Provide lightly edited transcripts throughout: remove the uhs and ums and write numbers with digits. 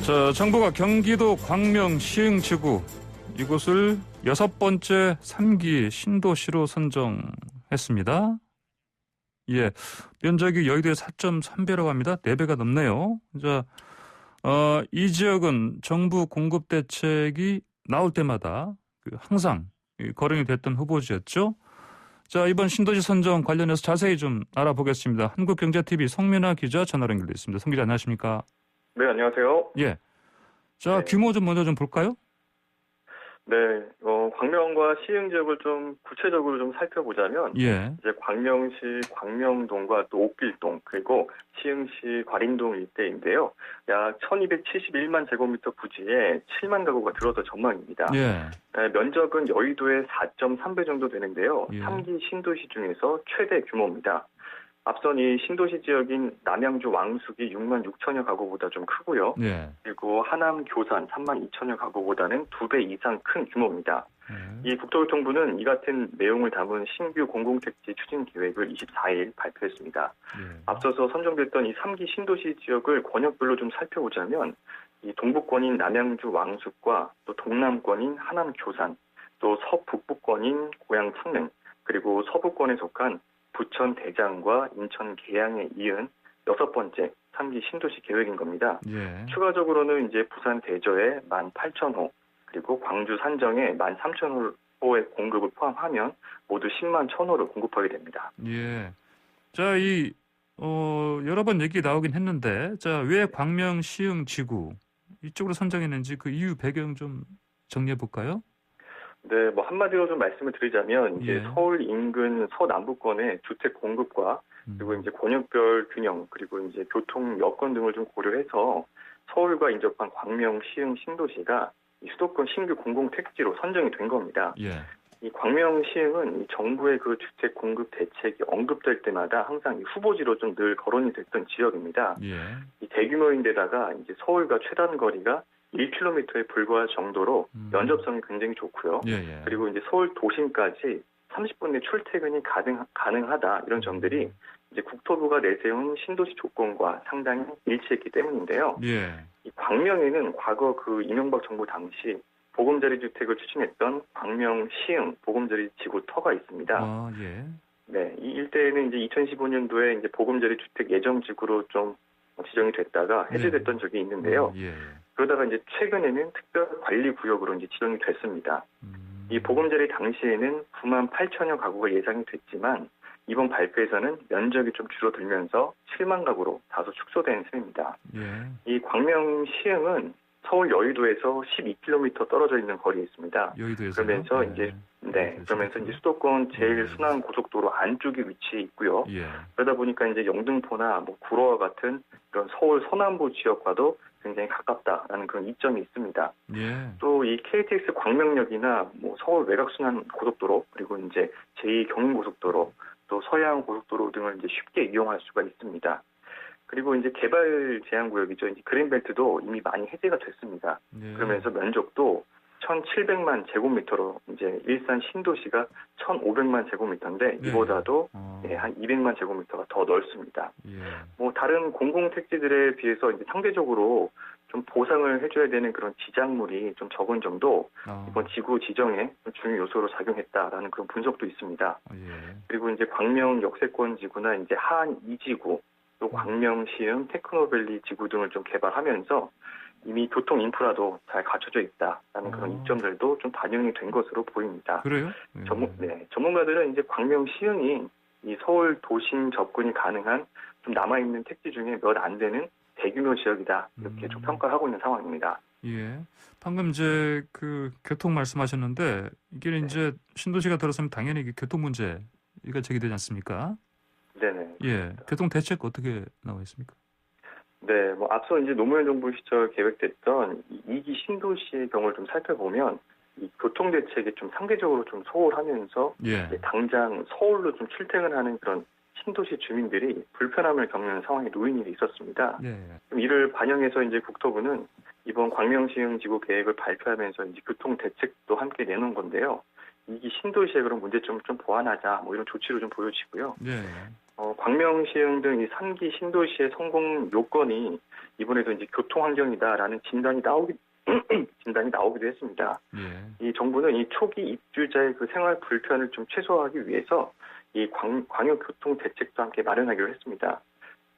자, 정부가 경기도 광명 시흥지구 이곳을 6번째 3기 신도시로 선정했습니다. 예, 면적이 여의도의 4.3배라고 합니다. 4배가 넘네요. 자, 이 지역은 정부 공급 대책이 나올 때마다 항상 거론이 됐던 후보지였죠. 자, 이번 신도시 선정 관련해서 자세히 좀 알아보겠습니다. 한국경제TV 송민아 기자 전화로 연결돼 있습니다. 송 기자 안녕하십니까? 네, 안녕하세요. 예. 자, 규모 좀 먼저 좀 볼까요? 네, 광명과 시흥 지역을 좀 구체적으로 좀 살펴보자면, 예. 이제 광명시 광명동과 또 옥길동, 그리고 시흥시 과린동 일대인데요. 약 1271만 제곱미터 부지에 7만 가구가 들어설 전망입니다. 예. 네, 면적은 여의도의 4.3배 정도 되는데요. 예. 3기 신도시 중에서 최대 규모입니다. 앞선 이 신도시 지역인 남양주 왕숙이 6만 6천여 가구보다 좀 크고요. 예. 그리고 하남 교산 3만 2천여 가구보다는 2배 이상 큰 규모입니다. 이 국토교통부는 이 같은 내용을 담은 신규 공공택지 추진 계획을 24일 발표했습니다. 앞서서 선정됐던 이 3기 신도시 지역을 권역별로 좀 살펴보자면 이 동북권인 남양주 왕숙과 또 동남권인 하남 교산, 또 서북부권인 고양 창릉, 그리고 서부권에 속한 부천 대장과 인천 계양에 이은 6번째 3기 신도시 계획인 겁니다. 예. 추가적으로는 이제 부산 대저에 18,000호, 그리고 광주 산정에 13,000호의 공급을 포함하면 모두 10만 1,000호를 공급하게 됩니다. 예. 자, 여러 번 얘기 나오긴 했는데, 자, 왜 광명 시흥 지구 이쪽으로 선정했는지 그 이유 배경 좀 정리해 볼까요? 네, 뭐 한마디로 좀 말씀을 드리자면 이제 서울 인근 서남부권의 주택 공급과 그리고 이제 권역별 균형, 그리고 이제 교통 여건 등을 좀 고려해서 서울과 인접한 광명 시흥 신도시가 이 수도권 신규 공공택지로 선정이 된 겁니다. 예. 이 광명 시흥은 이 정부의 그 주택 공급 대책이 언급될 때마다 항상 이 후보지로 좀 늘 거론이 됐던 지역입니다. 예. 이 대규모인데다가 이제 서울과 최단 거리가 1km에 불과할 정도로 면접성이 굉장히 좋고요. 예. 그리고 이제 서울 도심까지 30분 내 출퇴근이 가능하다, 이런 점들이 이제 국토부가 내세운 신도시 조건과 상당히 일치했기 때문인데요. 예. 이 광명에는 과거 그 이명박 정부 당시 보금자리 주택을 추진했던 광명 시흥 보금자리 지구터가 있습니다. 아, 예. 네, 이 일대에는 이제 2015년도에 이제 보금자리 주택 예정 지구로 좀 지정이 됐다가 해제됐던 적이 있는데요. 예. 그러다가 이제 최근에는 특별 관리 구역으로 이제 지정이 됐습니다. 이 보금자리 당시에는 9만 8천여 가구가 예상이 됐지만 이번 발표에서는 면적이 좀 줄어들면서 7만 가구로 다소 축소된 셈입니다. 예. 이 광명 시흥은 서울 여의도에서 12km 떨어져 있는 거리에 있습니다. 여의도에서 그러면서 그러면서 이제 수도권 제일 순환 고속도로 안쪽에 위치해 있고요. 예. 그러다 보니까 이제 영등포나 뭐 구로와 같은 그런 서울 서남부 지역과도 굉장히 가깝다라는 그런 이점이 있습니다. 예. 또 이 KTX 광명역이나 뭐 서울 외곽순환 고속도로, 그리고 이제 제2경인고속도로, 또 서해안 고속도로 등을 이제 쉽게 이용할 수가 있습니다. 그리고 이제 개발 제한 구역이죠. 이제 그린벨트도 이미 많이 해제가 됐습니다. 예. 그러면서 면적도 1,700만 제곱미터로 이제 일산 신도시가 1,500만 제곱미터인데 이보다도 한 200만 제곱미터가 더 넓습니다. 예. 뭐 다른 공공택지들에 비해서 이제 상대적으로 좀 보상을 해줘야 되는 그런 지작물이 좀 적은 점도 이번 지구 지정에 중요 요소로 작용했다라는 그런 분석도 있습니다. 예. 그리고 이제 광명 역세권 지구나 이제 하안 2지구, 또 광명 시흥 테크노밸리 지구 등을 좀 개발하면서 이미 교통 인프라도 잘 갖춰져 있다라는 그런 이점들도 좀 반영이 된 것으로 보입니다. 그래요? 전문가들은 이제 광명 시흥이 이 서울 도심 접근이 가능한 좀 남아있는 택지 중에 몇 안 되는 대규모 지역이다, 이렇게 좀 평가하고 있는 상황입니다. 예. 방금 이제 그 교통 말씀하셨는데 이게 이제 신도시가 들어서면 당연히 이게 교통 문제가 제기되지 않습니까? 네네. 예. 교통 대책 어떻게 나와 있습니까? 네, 뭐 앞서 이제 노무현 정부 시절 계획됐던 2기 신도시의 경우를 좀 살펴보면 이 교통 대책이 좀 상대적으로 좀 소홀하면서 당장 서울로 좀 출퇴근하는 그런 신도시 주민들이 불편함을 겪는 상황에 놓인 일이 있었습니다. 이를 반영해서 이제 국토부는 이번 광명시흥 지구 계획을 발표하면서 이제 교통 대책도 함께 내놓은 건데요. 이기 신도시의 그런 문제점을 좀 보완하자, 뭐 이런 조치로 좀 보여지고요. 광명시흥 등 이 3기 신도시의 성공 요건이 이번에도 이제 교통 환경이다라는 진단이 나오기도 했습니다. 예. 이 정부는 이 초기 입주자의 그 생활 불편을 좀 최소화하기 위해서 이 광역 교통 대책도 함께 마련하기로 했습니다.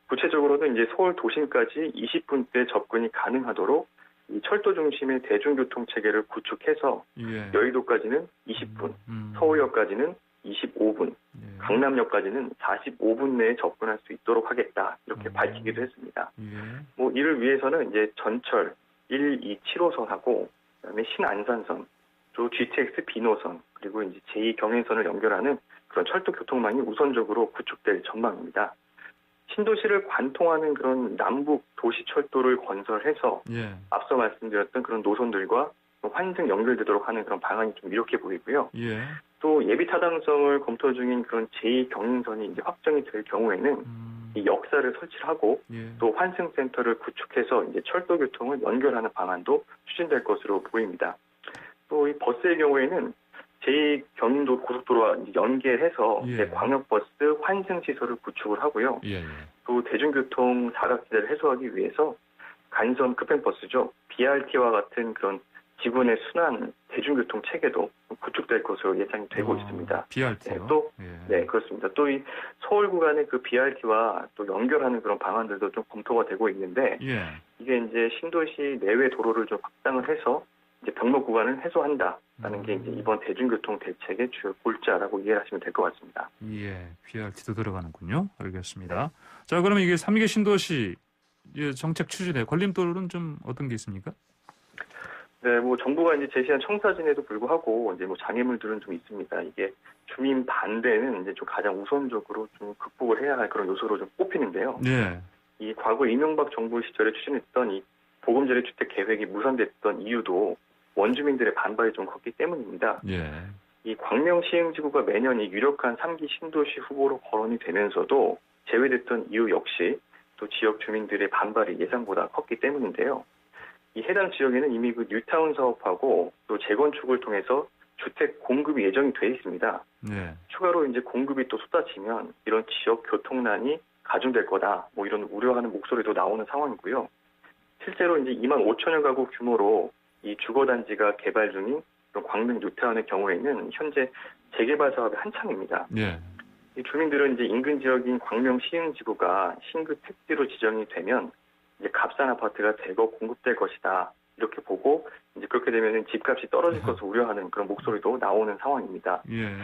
구체적으로는 이제 서울 도심까지 20분대 접근이 가능하도록 이 철도 중심의 대중교통 체계를 구축해서 예. 여의도까지는 20분, 서울역까지는 25분, 예. 강남역까지는 45분 내에 접근할 수 있도록 하겠다 이렇게 밝히기도 했습니다. 예. 뭐 이를 위해서는 이제 전철 1, 2, 7호선하고 그다음에 신안산선, 또 GTX 비노선 그리고 이제 제2경인선을 연결하는 그런 철도 교통망이 우선적으로 구축될 전망입니다. 신도시를 관통하는 그런 남북 도시철도를 건설해서 예. 앞서 말씀드렸던 그런 노선들과 환승 연결되도록 하는 그런 방안이 좀 이렇게 보이고요. 예. 또 예비 타당성을 검토 중인 그런 제2경인선이 이제 확정이 될 경우에는 이 역사를 설치하고 예. 또 환승센터를 구축해서 이제 철도 교통을 연결하는 방안도 추진될 것으로 보입니다. 또 이 버스의 경우에는 제2경인도 고속도로와 이제 연계해서 예. 이제 광역버스 환승 시설을 구축을 하고요. 예. 또 대중교통 사각지대를 해소하기 위해서 간선 급행버스죠. BRT와 같은 그런 지구내 순환 대중교통 체계도 구축될 것으로 예상이 되고 있습니다. BRT요? 네, 그렇습니다. 또 이 서울 구간의 그 BRT와 또 연결하는 그런 방안들도 좀 검토가 되고 있는데 예. 이게 이제 신도시 내외 도로를 좀 확장을 해서 이제 병목 구간을 해소한다라는 게 이제 이번 대중교통 대책의 주요 골자라고 이해하시면 될 것 같습니다. 예, BRT도 들어가는군요. 알겠습니다. 자, 그러면 이게 3기 신도시 정책 추진에 걸림돌은 좀 어떤 게 있습니까? 네, 뭐 정부가 이제 제시한 청사진에도 불구하고 이제 뭐 장애물들은 좀 있습니다. 이게 주민 반대는 이제 좀 가장 우선적으로 좀 극복을 해야 할 그런 요소로 좀 꼽히는데요. 네. 이 과거 이명박 정부 시절에 추진했던 이 보금자리 주택 계획이 무산됐던 이유도 원주민들의 반발이 좀 컸기 때문입니다. 예. 이 광명 시흥지구가 매년 이 유력한 3기 신도시 후보로 거론이 되면서도 제외됐던 이유 역시 또 지역 주민들의 반발이 예상보다 컸기 때문인데요. 이 해당 지역에는 이미 그 뉴타운 사업하고 또 재건축을 통해서 주택 공급이 예정이 돼 있습니다. 네. 추가로 이제 공급이 또 쏟아지면 이런 지역 교통난이 가중될 거다. 뭐 이런 우려하는 목소리도 나오는 상황이고요. 실제로 이제 2만 5천여 가구 규모로 이 주거단지가 개발 중인 광명 뉴타운의 경우에는 현재 재개발 사업이 한창입니다. 예. 이 주민들은 이제 인근 지역인 광명 시흥지구가 신규 택지로 지정이 되면 이제 값싼 아파트가 대거 공급될 것이다. 이렇게 보고 이제 그렇게 되면 집값이 떨어질 것을 우려하는 그런 목소리도 나오는 상황입니다. 예.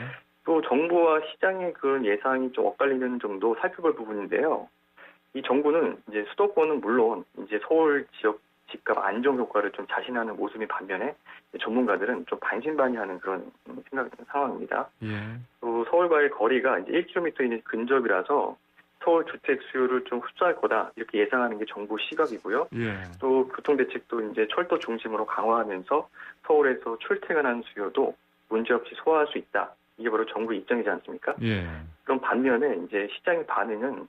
또 정부와 시장의 그런 예상이 좀 엇갈리는 점도 살펴볼 부분인데요. 이 정부는 이제 수도권은 물론 이제 서울 지역 집값 안정 효과를 좀 자신하는 모습인 반면에 전문가들은 좀 반신반의하는 그런 상황입니다. 예. 또 서울과의 거리가 이제 1km 이내 근접이라서 서울 주택 수요를 좀 흡수할 거다 이렇게 예상하는 게 정부 시각이고요. 예. 또 교통대책도 이제 철도 중심으로 강화하면서 서울에서 출퇴근하는 수요도 문제없이 소화할 수 있다. 이게 바로 정부의 입장이지 않습니까? 예. 그럼 반면에 이제 시장의 반응은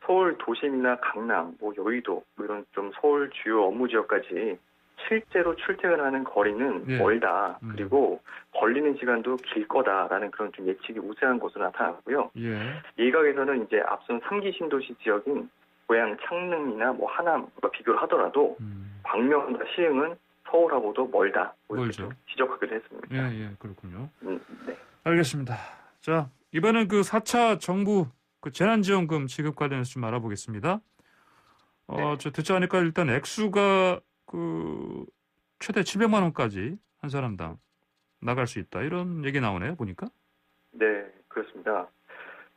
서울 도심이나 강남, 뭐 여의도 뭐 이런 좀 서울 주요 업무 지역까지 실제로 출퇴근하는 거리는 예. 멀다. 그리고 걸리는 시간도 길 거다라는 그런 좀 예측이 우세한 것으로 나타났고요. 예. 일각에서는 이제 앞선 3기 신도시 지역인 고양 창릉이나 뭐 하남과 비교를 하더라도 광명과 시흥은 서울하고도 멀다. 뭐 이렇게 멀죠. 좀 지적하기도 했습니다. 예, 예, 그렇군요. 네. 알겠습니다. 자, 이번엔 그 4차 정부 그 재난지원금 지급 관련해서 좀 알아보겠습니다. 저 듣지 않으니까 일단 액수가 그 최대 700만 원까지 한 사람당 나갈 수 있다. 이런 얘기 나오네요, 보니까. 네, 그렇습니다.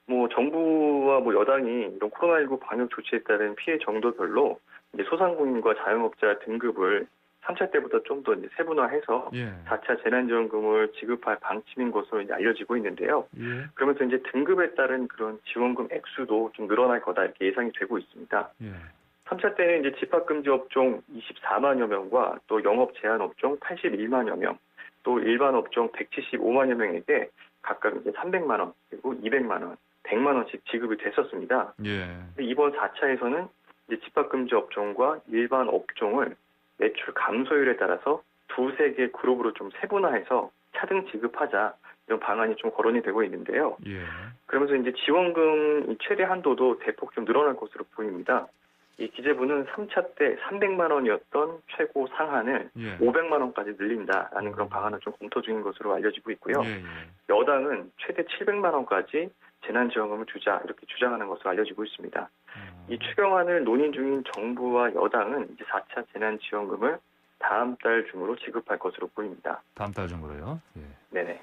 뭐 정부와 뭐 여당이 이런 코로나19 방역 조치에 따른 피해 정도별로 이제 소상공인과 자영업자 등급을 3차 때보다 좀 더 세분화해서 예. 4차 재난지원금을 지급할 방침인 것으로 이제 알려지고 있는데요. 예. 그러면서 이제 등급에 따른 그런 지원금 액수도 좀 늘어날 거다 이렇게 예상이 되고 있습니다. 예. 3차 때는 이제 집합금지 업종 24만여 명과 또 영업 제한 업종 81만여 명, 또 일반 업종 175만여 명에게 각각 이제 300만 원, 그리고 200만 원, 100만 원씩 지급이 됐었습니다. 예. 이번 4차에서는 이제 집합금지 업종과 일반 업종을 매출 감소율에 따라서 두세 개 그룹으로 좀 세분화해서 차등 지급하자 이런 방안이 좀 거론이 되고 있는데요. 예. 그러면서 이제 지원금 최대 한도도 대폭 좀 늘어날 것으로 보입니다. 이 기재부는 3차 때 300만 원이었던 최고 상한을 예. 500만 원까지 늘린다라는 그런 방안을 좀 검토 중인 것으로 알려지고 있고요. 예, 예. 여당은 최대 700만 원까지 재난지원금을 주자 이렇게 주장하는 것으로 알려지고 있습니다. 이 추경안을 논의 중인 정부와 여당은 이제 4차 재난지원금을 다음 달 중으로 지급할 것으로 보입니다. 다음 달 정도로요. 예. 네네.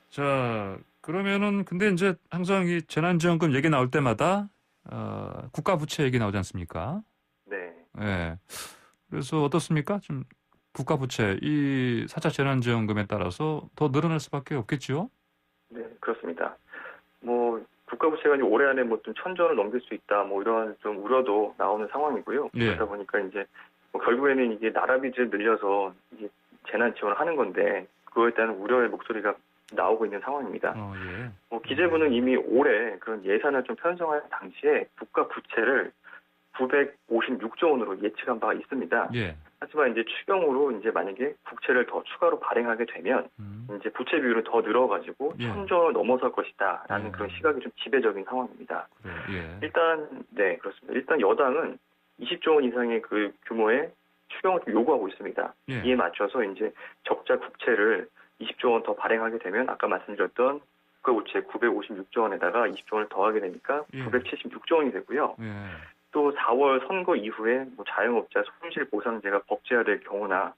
자, 그러면은 근데 이제 항상 이 재난지원금 얘기 나올 때마다 국가 부채 얘기 나오지 않습니까? 네. 예. 그래서 어떻습니까? 좀 국가 부채 이 4차 재난지원금에 따라서 더 늘어날 수밖에 없겠죠? 네, 그렇습니다. 국가부채가 이제 올해 안에 좀 1,000조 원을 넘길 수 있다, 이런 좀 우려도 나오는 상황이고요. 예. 그러다 보니까 이제 결국에는 이게 나라 빚을 늘려서 이게 재난 지원을 하는 건데 그거에 대한 우려의 목소리가 나오고 있는 상황입니다. 예. 기재부는 이미 올해 그런 예산을 좀 편성할 당시에 국가 부채를 956조 원으로 예측한 바가 있습니다. 예. 하지만 이제 추경으로 이제 만약에 국채를 더 추가로 발행하게 되면 이제 부채 비율은 더 늘어가지고 예. 1,000조 원을 넘어설 것이다라는 예. 그런 시각이 좀 지배적인 상황입니다. 그래요. 예. 네, 그렇습니다. 일단 여당은 20조 원 이상의 그 규모의 추경을 요구하고 있습니다. 예. 이에 맞춰서 이제 적자 국채를 20조 원 더 발행하게 되면 아까 말씀드렸던 국가부채 956조 원에다가 20조 원을 더하게 되니까 예. 976조 원이 되고요. 예. 또 4월 선거 이후에 자영업자 손실 보상제가 법제화될 경우나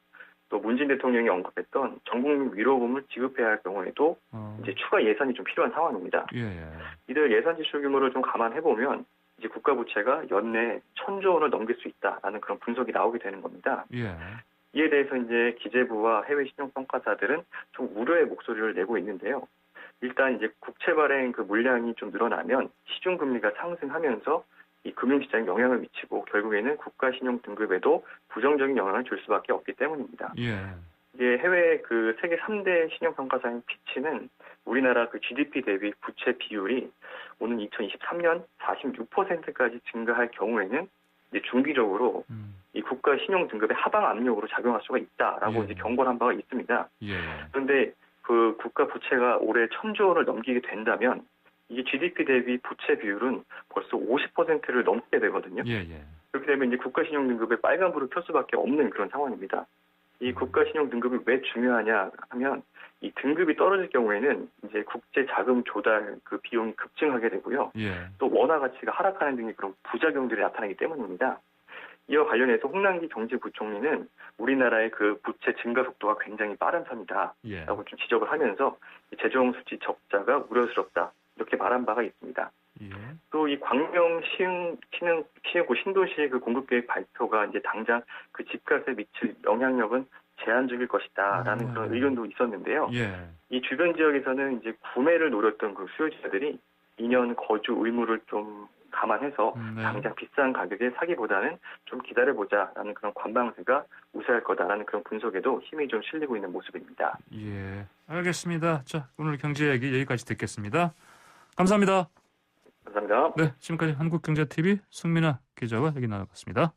또 문재인 대통령이 언급했던 전국민 위로금을 지급해야 할 경우에도 이제 추가 예산이 좀 필요한 상황입니다. 예. 이들 예산 지출 규모를 좀 감안해 보면 이제 국가 부채가 연내 1,000조 원을 넘길 수 있다라는 그런 분석이 나오게 되는 겁니다. 예. 이에 대해서 이제 기재부와 해외 신용평가사들은 좀 우려의 목소리를 내고 있는데요. 일단 이제 국채 발행 그 물량이 좀 늘어나면 시중 금리가 상승하면서 이 금융시장에 영향을 미치고 결국에는 국가 신용 등급에도 부정적인 영향을 줄 수밖에 없기 때문입니다. 예. 이게 해외 그 세계 3대 신용평가사인 피치는 우리나라 그 GDP 대비 부채 비율이 오는 2023년 46%까지 증가할 경우에는 이제 중기적으로 이 국가 신용 등급의 하방 압력으로 작용할 수가 있다라고 예. 이제 경고를 한 바가 있습니다. 예. 그런데 그 국가 부채가 올해 1,000조 원을 넘기게 된다면 이게 GDP 대비 부채 비율은 벌써 50%를 넘게 되거든요. 예. 그렇게 되면 이제 국가 신용 등급에 빨간불을 켤 수밖에 없는 그런 상황입니다. 이 국가 신용 등급이 왜 중요하냐 하면 이 등급이 떨어질 경우에는 이제 국제 자금 조달 그 비용이 급증하게 되고요. 예. 또 원화 가치가 하락하는 등의 그런 부작용들이 나타나기 때문입니다. 이와 관련해서 홍남기 경제부총리는 우리나라의 그 부채 증가 속도가 굉장히 빠른 편이다라고 예. 좀 지적을 하면서 재정 수지 적자가 우려스럽다 이렇게 말한 바가 있습니다. 예. 또 이 광명 시흥구 신도시의 그 공급계획 발표가 이제 당장 그 집값에 미칠 영향력은 제한적일 것이다라는 그런 의견도 있었는데요. 예. 이 주변 지역에서는 이제 구매를 노렸던 그 수요자들이 2년 거주 의무를 좀 감안해서 네. 당장 비싼 가격에 사기보다는 좀 기다려보자라는 그런 관망세가 우세할 거다라는 그런 분석에도 힘이 좀 실리고 있는 모습입니다. 예. 알겠습니다. 자, 오늘 경제 얘기 여기까지 듣겠습니다. 감사합니다. 감사합니다. 네, 지금까지 한국경제TV 승민아 기자와 얘기 나눠봤습니다.